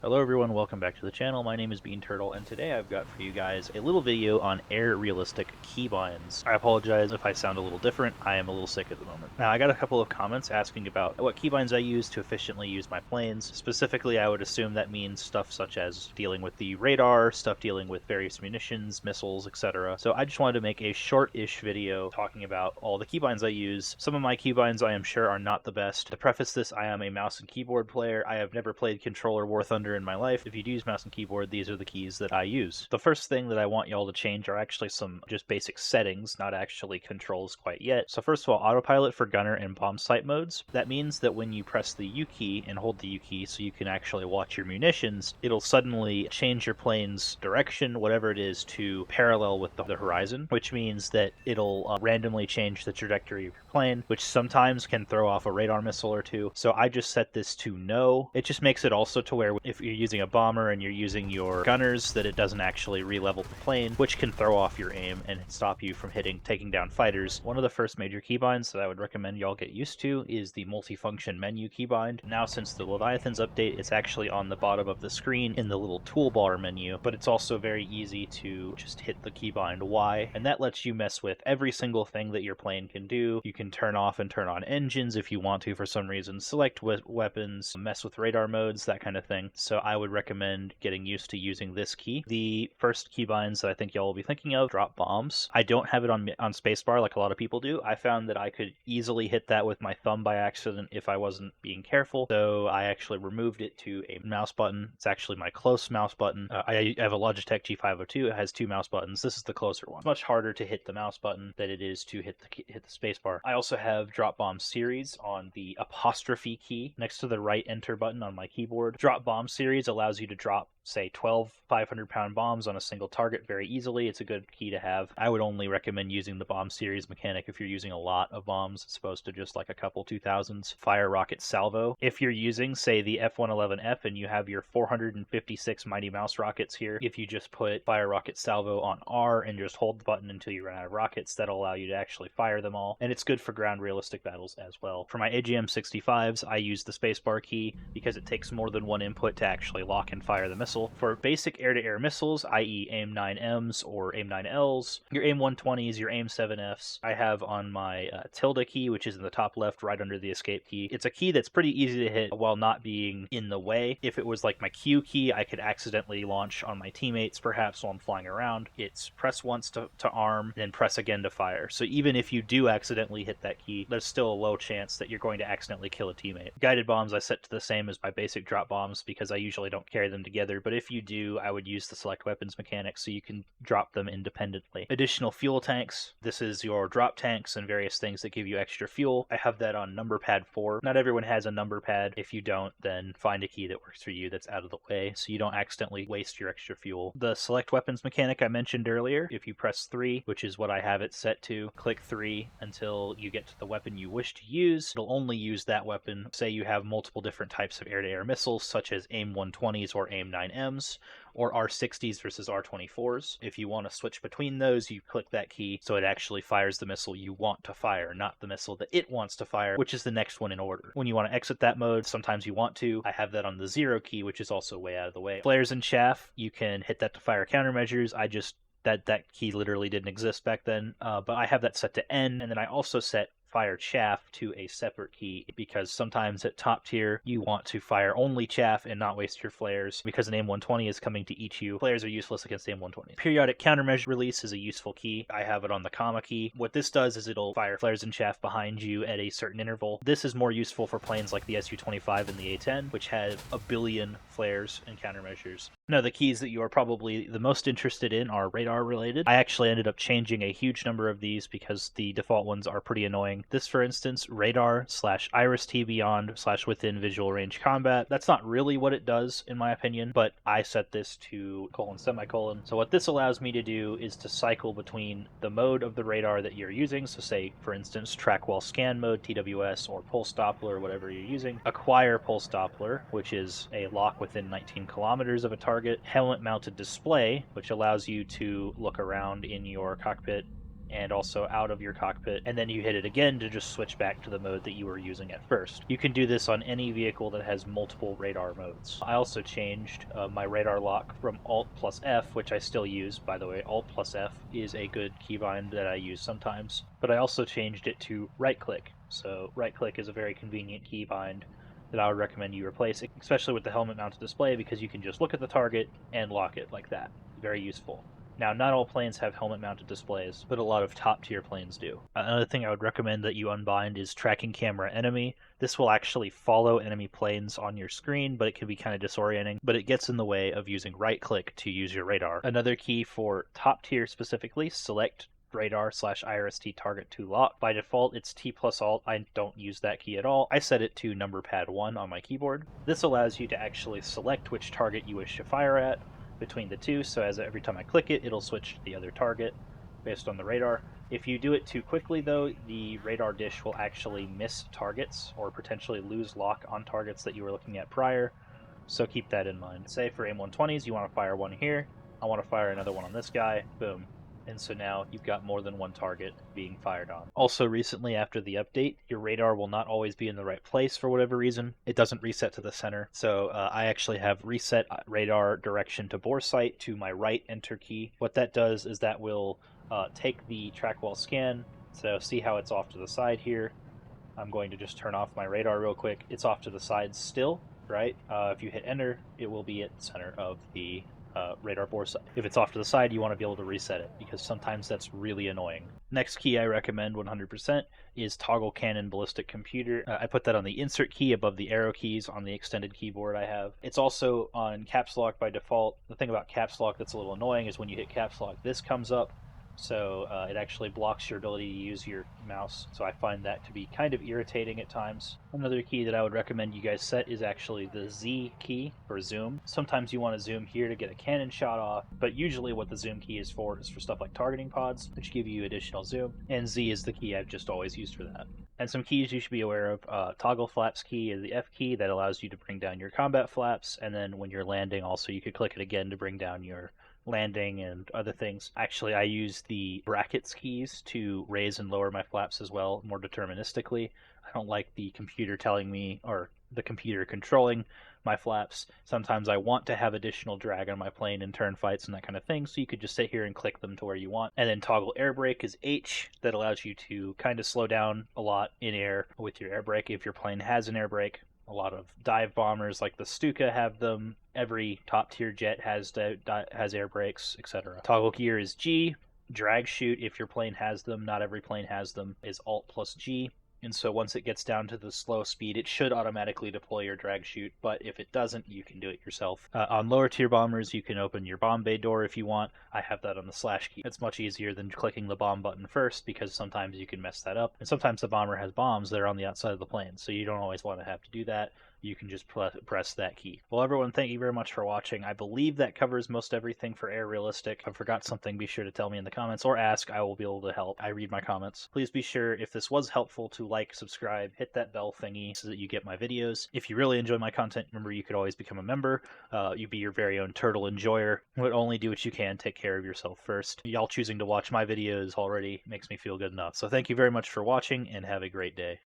Hello everyone, welcome back to the channel. My name is BeanTurtle, and today I've got for you guys a little video on air realistic keybinds. I apologize if I sound a little different. I am a little sick at the moment. Now, I got a couple of comments asking about what keybinds I use to efficiently use my planes. Specifically, I would assume that means stuff such as dealing with the radar, stuff dealing with various munitions, missiles, etc. So I just wanted to make a short-ish video talking about all the keybinds I use. Some of my keybinds I am sure are not the best. To preface this, I am a mouse and keyboard player. I have never played Controller War Thunder in my life. If you do use mouse and keyboard, these are the keys that I use. The first thing that I want y'all to change are actually some just basic settings, not actually controls quite yet. So first of all, autopilot for gunner and bomb sight modes. That means that when you press the U key and hold the U key so you can actually watch your munitions, it'll suddenly change your plane's direction, whatever it is, to parallel with the horizon, which means that it'll randomly change the trajectory of your plane, which sometimes can throw off a radar missile or two. So I just set this to no. It just makes it also to where if you're using a bomber and you're using your gunners, that it doesn't actually re-level the plane, which can throw off your aim and stop you from taking down fighters. One of the first major keybinds that I would recommend y'all get used to is the multifunction menu keybind. Now, since the Leviathans update, it's actually on the bottom of the screen in the little toolbar menu, but it's also very easy to just hit the keybind Y, and that lets you mess with every single thing that your plane can do. You can turn off and turn on engines if you want to for some reason, select weapons, mess with radar modes, that kind of thing. So I would recommend getting used to using this key. The first keybinds that I think y'all will be thinking of, drop bombs. I don't have it on spacebar like a lot of people do. I found that I could easily hit that with my thumb by accident if I wasn't being careful, so I actually removed it to a mouse button. It's actually my close mouse button. I have a Logitech G502. It has two mouse buttons. This is the closer one. It's much harder to hit the mouse button than it is to hit the spacebar. I also have drop bomb series on the apostrophe key next to the right enter button on my keyboard. Drop bomb series allows you to drop, say, 12 500-pound bombs on a single target very easily. It's a good key to have. I would only recommend using the bomb series mechanic if you're using a lot of bombs as opposed to just like a couple 2000s. Fire rocket salvo. If you're using, say, the F-111F and you have your 456 Mighty Mouse rockets here, if you just put fire rocket salvo on R and just hold the button until you run out of rockets, that'll allow you to actually fire them all. And it's good for ground realistic battles as well. For my AGM-65s, I use the spacebar key because it takes more than one input to actually lock and fire the missile. For basic air-to-air missiles, i.e. AIM-9Ms or AIM-9Ls, your AIM-120s, your AIM-7Fs, I have on my tilde key, which is in the top left right under the escape key. It's a key that's pretty easy to hit while not being in the way. If it was like my Q key, I could accidentally launch on my teammates perhaps while I'm flying around. It's press once to arm, then press again to fire. So even if you do accidentally hit that key, there's still a low chance that you're going to accidentally kill a teammate. Guided bombs I set to the same as my basic drop bombs because I usually don't carry them together, but if you do, I would use the select weapons mechanic so you can drop them independently. Additional fuel tanks. This is your drop tanks and various things that give you extra fuel. I have that on number pad 4. Not everyone has a number pad. If you don't, then find a key that works for you that's out of the way so you don't accidentally waste your extra fuel. The select weapons mechanic I mentioned earlier, if you press 3, which is what I have it set to, click 3 until you get to the weapon you wish to use. It'll only use that weapon. Say you have multiple different types of air-to-air missiles such as AIM-120s or AIM-9Ms, or R60s versus R24s. If you want to switch between those, you click that key so it actually fires the missile you want to fire, not the missile that it wants to fire, which is the next one in order. When you want to exit that mode, sometimes you want to. I have that on the 0 key, which is also way out of the way. Flares and chaff, you can hit that to fire countermeasures. That key literally didn't exist back then, but I have that set to N, and then I also set fire chaff to a separate key because sometimes at top tier you want to fire only chaff and not waste your flares because an AIM-120 is coming to eat you. Flares are useless against AIM-120. Periodic countermeasure release is a useful key. I have it on the comma key. What this does is it'll fire flares and chaff behind you at a certain interval. This is more useful for planes like the Su-25 and the A-10, which have a billion flares and countermeasures. Now, the keys that you are probably the most interested in are radar related. I actually ended up changing a huge number of these because the default ones are pretty annoying. This, for instance, radar / Iris T beyond / within visual range combat. That's not really what it does, in my opinion, but I set this to : semicolon. So what this allows me to do is to cycle between the mode of the radar that you're using. So say, for instance, track while scan mode, TWS, or pulse Doppler, whatever you're using. Acquire pulse Doppler, which is a lock within 19 kilometers of a target. Helmet mounted display, which allows you to look around in your cockpit and also out of your cockpit, and then you hit it again to just switch back to the mode that you were using at first. You can do this on any vehicle that has multiple radar modes. I also changed my radar lock from Alt plus F, which I still use, by the way. Alt plus F is a good keybind that I use sometimes, but I also changed it to right click. So right click is a very convenient keybind that I would recommend you replace, especially with the helmet mounted display, because you can just look at the target and lock it like that. Very useful. Now, not all planes have helmet-mounted displays, but a lot of top-tier planes do. Another thing I would recommend that you unbind is tracking camera enemy. This will actually follow enemy planes on your screen, but it can be kind of disorienting, but it gets in the way of using right-click to use your radar. Another key for top-tier specifically, select radar/IRST target to lock. By default, it's T plus Alt. I don't use that key at all. I set it to number pad 1 on my keyboard. This allows you to actually select which target you wish to fire at between the two, so as every time I click it, it'll switch to the other target based on the radar. If you do it too quickly, though, the radar dish will actually miss targets or potentially lose lock on targets that you were looking at prior, so keep that in mind. Say for AIM-120s, you want to fire one here, I want to fire another one on this guy, boom. And so now you've got more than one target being fired on. Also, recently after the update, your radar will not always be in the right place for whatever reason. It doesn't reset to the center. So I actually have reset radar direction to bore sight to my right enter key. What that does is that will take the track wall scan. So see how it's off to the side here. I'm going to just turn off my radar real quick. It's off to the side still, right? If you hit enter, it will be at the center of the radar bore sight. If it's off to the side, you want to be able to reset it, because sometimes that's really annoying. Next key I recommend 100% is toggle cannon ballistic computer. I put that on the insert key above the arrow keys on the extended keyboard I have. It's also on caps lock by default. The thing about caps lock that's a little annoying is when you hit caps lock, this comes up, so it actually blocks your ability to use your mouse, so I find that to be kind of irritating at times. Another key that I would recommend you guys set is actually the Z key for zoom. Sometimes you want to zoom here to get a cannon shot off, but usually what the zoom key is for stuff like targeting pods, which give you additional zoom, and Z is the key I've just always used for that. And some keys you should be aware of. Toggle flaps key is the F key that allows you to bring down your combat flaps, and then when you're landing also you could click it again to bring down your landing and other things. Actually, I use the brackets keys to raise and lower my flaps as well, more deterministically. I don't like the computer telling me, or the computer controlling my flaps. Sometimes I want to have additional drag on my plane in turn fights and that kind of thing, so you could just sit here and click them to where you want. And then toggle air brake is H, that allows you to kind of slow down a lot in air with your air brake if your plane has an air brake. A lot of dive bombers like the Stuka have them. Every top tier jet has air brakes, etc. Toggle gear is G. Drag chute, if your plane has them, not every plane has them, is Alt plus G. And so once it gets down to the slow speed, it should automatically deploy your drag chute, but if it doesn't, you can do it yourself. On lower tier bombers, you can open your bomb bay door if you want. I have that on the slash key. It's much easier than clicking the bomb button first, because sometimes you can mess that up. And sometimes the bomber has bombs that are on the outside of the plane, so you don't always want to have to do that. You can just press that key. Well, everyone, thank you very much for watching. I believe that covers most everything for Air Realistic. If I forgot something, be sure to tell me in the comments or ask. I will be able to help. I read my comments. Please be sure, if this was helpful, to like, subscribe, hit that bell thingy so that you get my videos. If you really enjoy my content, remember you could always become a member. You be your very own turtle enjoyer. But only do what you can. Take care of yourself first. Y'all choosing to watch my videos already makes me feel good enough. So thank you very much for watching, and have a great day.